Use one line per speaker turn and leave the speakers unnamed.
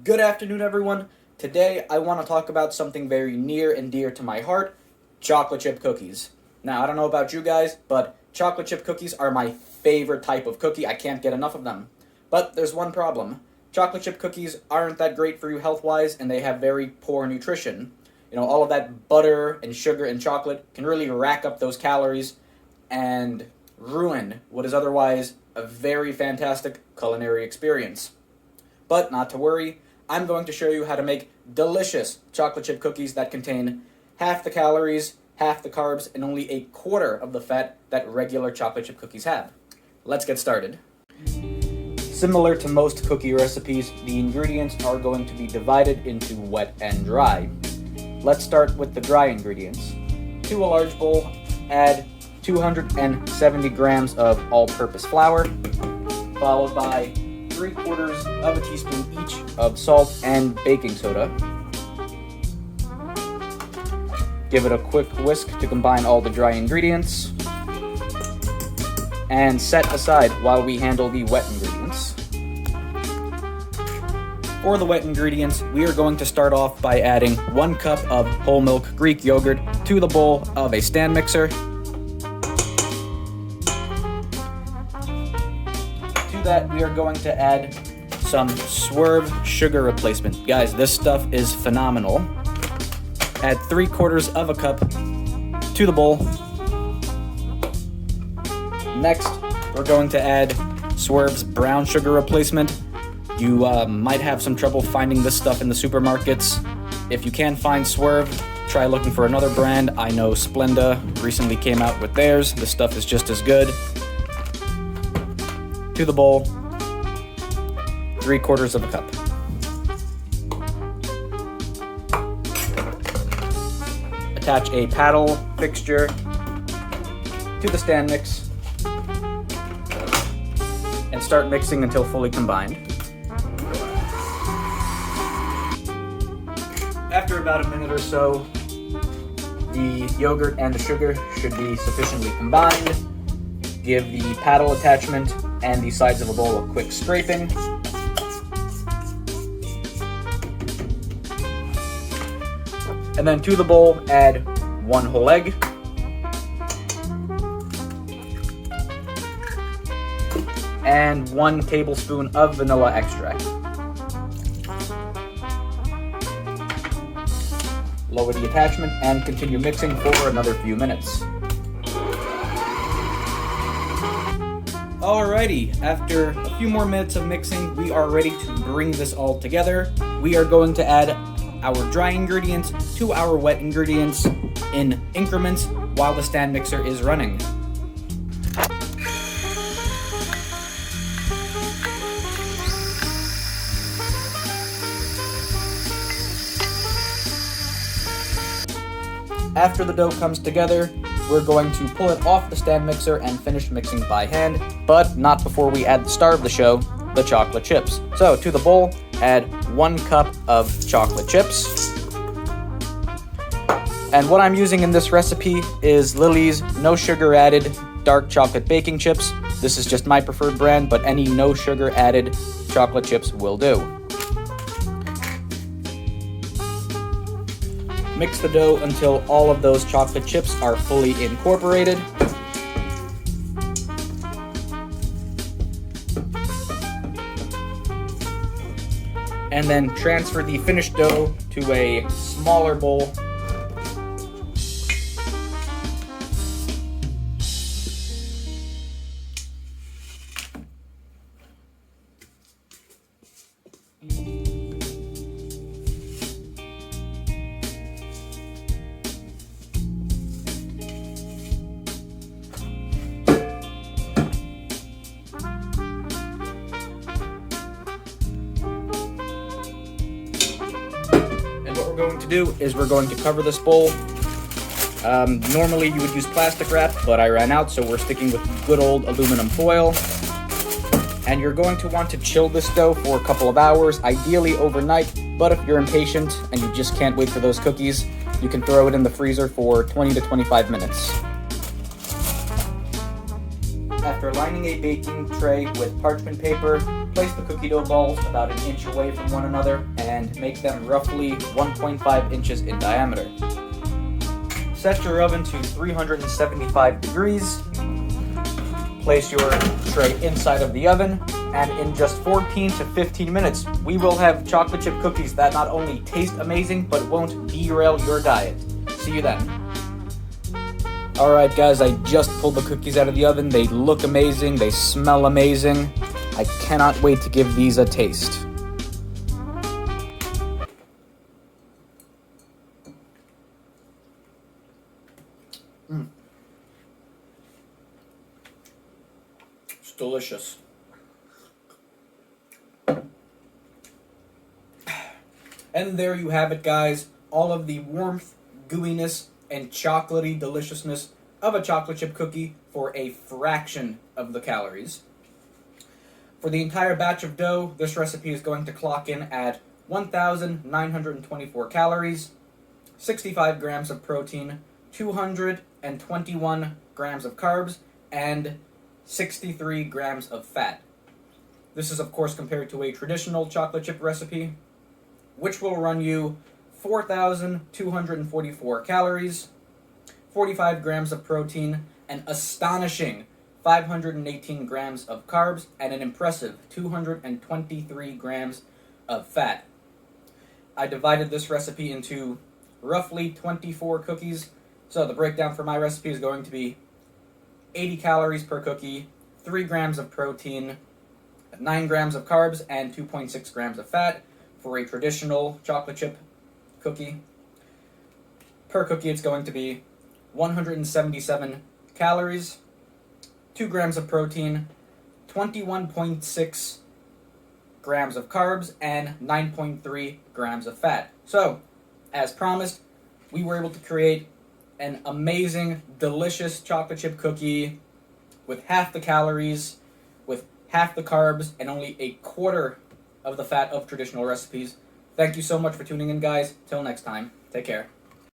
Good afternoon, everyone. Today, I want to talk about something very near and dear to my heart, chocolate chip cookies. Now, I don't know about you guys, but chocolate chip cookies are my favorite type of cookie. I can't get enough of them. But there's one problem. Chocolate chip cookies aren't that great for you health-wise, and they have very poor nutrition. All of that butter and sugar and chocolate can really rack up those calories and ruin what is otherwise a very fantastic culinary experience. But not to worry, I'm going to show you how to make delicious chocolate chip cookies that contain half the calories, half the carbs, and only a quarter of the fat that regular chocolate chip cookies have. Let's get started. Similar to most cookie recipes, the ingredients are going to be divided into wet and dry. Let's start with the dry ingredients. To a large bowl, add 270 grams of all-purpose flour, followed by 3/4 of a teaspoon each of salt and baking soda. Give it a quick whisk to combine all the dry ingredients. And set aside while we handle the wet ingredients. For the wet ingredients, we are going to start off by adding 1 cup of whole milk Greek yogurt to the bowl of a stand mixer. That we are going to add some Swerve sugar replacement. Guys, this stuff is phenomenal. Add 3/4 of a cup to the bowl. Next, we're going to add Swerve's brown sugar replacement. You might have some trouble finding this stuff in the supermarkets. If you can't find Swerve, try looking for another brand. I know Splenda recently came out with theirs. This stuff is just as good. To the bowl, 3/4 of a cup. Attach a paddle fixture to the stand mix and start mixing until fully combined. After about a minute or so, the yogurt and the sugar should be sufficiently combined. Give the paddle attachment and the sides of a bowl a quick scraping. And then to the bowl, add 1 whole egg. And 1 tablespoon of vanilla extract. Lower the attachment and continue mixing for another few minutes. Alrighty, after a few more minutes of mixing, we are ready to bring this all together. We are going to add our dry ingredients to our wet ingredients in increments while the stand mixer is running. After the dough comes together, we're going to pull it off the stand mixer and finish mixing by hand, but not before we add the star of the show, the chocolate chips. So to the bowl, add 1 cup of chocolate chips. And what I'm using in this recipe is Lily's no sugar added dark chocolate baking chips. This is just my preferred brand, but any no sugar added chocolate chips will do. Mix the dough until all of those chocolate chips are fully incorporated. And then transfer the finished dough to a smaller bowl. What we're going to do is we're going to cover this bowl. Normally you would use plastic wrap, but I ran out, so we're sticking with good old aluminum foil. And you're going to want to chill this dough for a couple of hours, ideally overnight, but if you're impatient and you just can't wait for those cookies, you can throw it in the freezer for 20 to 25 minutes. After lining a baking tray with parchment paper, Place the cookie dough balls about an inch away from one another and make them roughly 1.5 inches in diameter. Set your oven to 375 degrees. Place your tray inside of the oven, and in just 14 to 15 minutes, we will have chocolate chip cookies that not only taste amazing, but won't derail your diet. See you then. Alright guys, I just pulled the cookies out of the oven. They look amazing, they smell amazing. I cannot wait to give these a taste. It's delicious. And there you have it, guys. All of the warmth, gooiness, and chocolatey deliciousness of a chocolate chip cookie for a fraction of the calories. For the entire batch of dough, this recipe is going to clock in at 1,924 calories, 65 grams of protein, 221 grams of carbs, and 63 grams of fat. This is, of course, compared to a traditional chocolate chip recipe, which will run you 4,244 calories, 45 grams of protein, an astonishing 518 grams of carbs, and an impressive 223 grams of fat. I divided this recipe into roughly 24 cookies, so the breakdown for my recipe is going to be 80 calories per cookie, 3 grams of protein, 9 grams of carbs, and 2.6 grams of fat. For a traditional chocolate chip cookie, per cookie it's going to be 177 calories, 2 grams of protein, 21.6 grams of carbs, and 9.3 grams of fat. So, as promised, we were able to create an amazing, delicious chocolate chip cookie with half the calories, with half the carbs, and only a quarter of the fat of traditional recipes. Thank you so much for tuning in, guys. Till next time, take care.